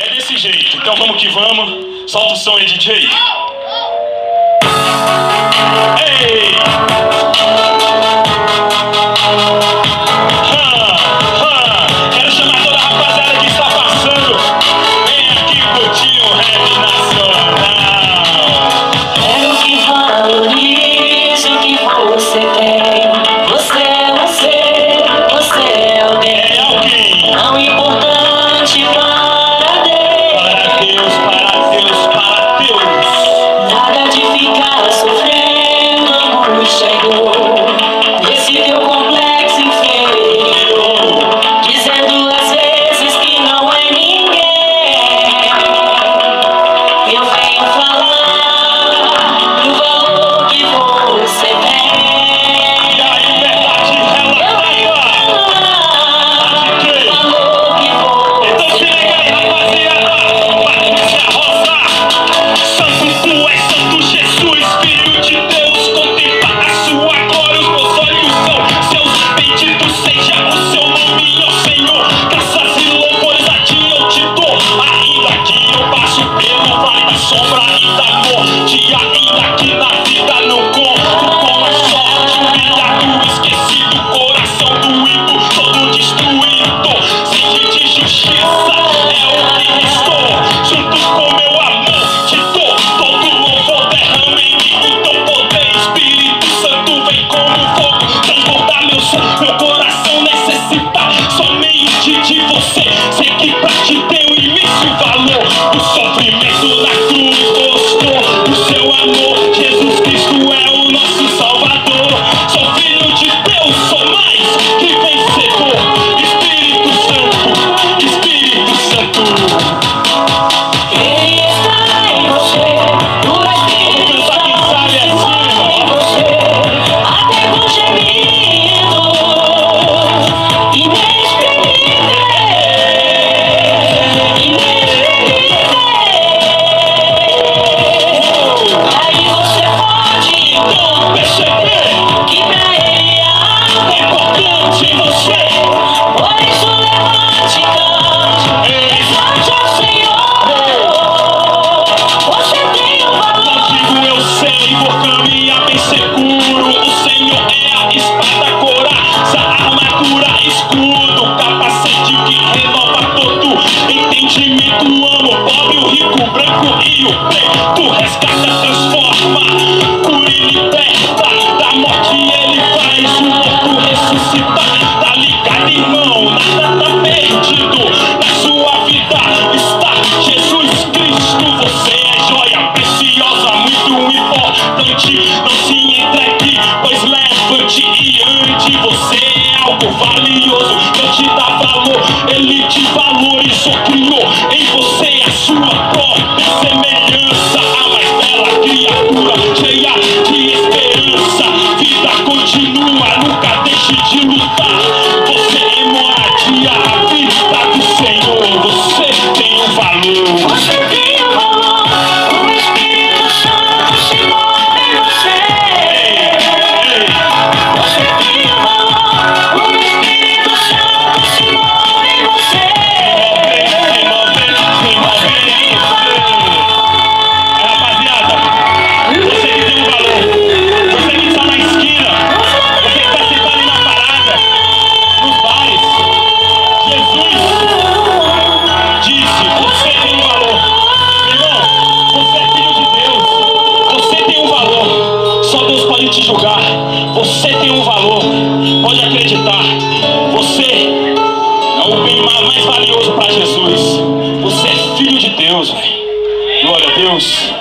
É desse jeito, então vamos que vamos. Solta o som aí, DJ. Ei! Quero chamar toda a rapaziada que está passando. Vem aqui curtir o rap nacional. Quero que valorize o que você tem. Você é alguém. É alguém. Tão importante para Deus. Para Deus. Nada de ficar sofrendo angústia e dor nesse teu complexo inferior, dizendo às vezes que não é ninguém. Eu venho falar do valor que você tem. E a liberdade, ela vai lá. Do valor que Então você se liga aí, rapaziada. Patrícia Rosa. Santo tu és, Santo Jesus, Filho de Deus. Contempla a sua glória, os meus olhos são seus. Bendito seja o seu nome, ó Senhor. Graças e louvores a ti eu te dou. Ainda que eu passe pelo vale da sombra e da morte, ainda que na vida não conto com a sorte, humilhado, esquecido, coração doído, todo destruído, sede de justiça é o que restou. Junto com meu amor te dou todo louvor, derrama em mim o teu poder. Espírito Santo vem como fogo, transbordar meu coração necessita somente de você. Sei que pra ti tem um imenso valor. O sofrimento da cruz mostrou o seu amor. Jesus Cristo é o nosso Salvador. Sou filho de Deus, sou mais que vencedor. Espírito Santo, Espírito Santo. Ele está em você, o Espírito Santo está em você, até com gemido inexprimível. Aí você pode então perceber que pra ele algo é importante em você. Por isso levante, cante, exalte ao Senhor. Você tem um valor. Contigo eu sei, vou caminhar bem seguro. O Senhor é a espada, coraça, armadura, escudo, capacete que renova todo entendimento. Amo o pobre, o rico, o branco e o preto. Resgata, transforma, cura e liberta. Da morte ele faz o morto ressuscitar. Tá ligado, irmão? Nada tá perdido. Na sua vida está Jesus Cristo. Você é joia preciosa, muito importante. Não se entregue, pois levante e ande. Você é algo valioso, não te dá valor. Ele te valorizou, criou em você a sua própria semelhança. A mais bela criatura, cheia de esperança. Vida continua, nunca deixe de lutar. Você é moradia, a vida do Senhor. Você tem um valor. Você tem um valor, o Espírito Santo se move em você. Você tem um valor, o Espírito Santo se move em você. Rapaziada, você que tem um valor, você que está na esquina, você que está sentado ali na parada, nos bares, Jesus disse: você tem um valor. Irmão, você é filho de Deus, você tem um valor. Só Deus pode te julgar. Você tem um valor, pode acreditar. Você é o bem mais valioso para Jesus. Você é filho de Deus, velho. Glória a Deus.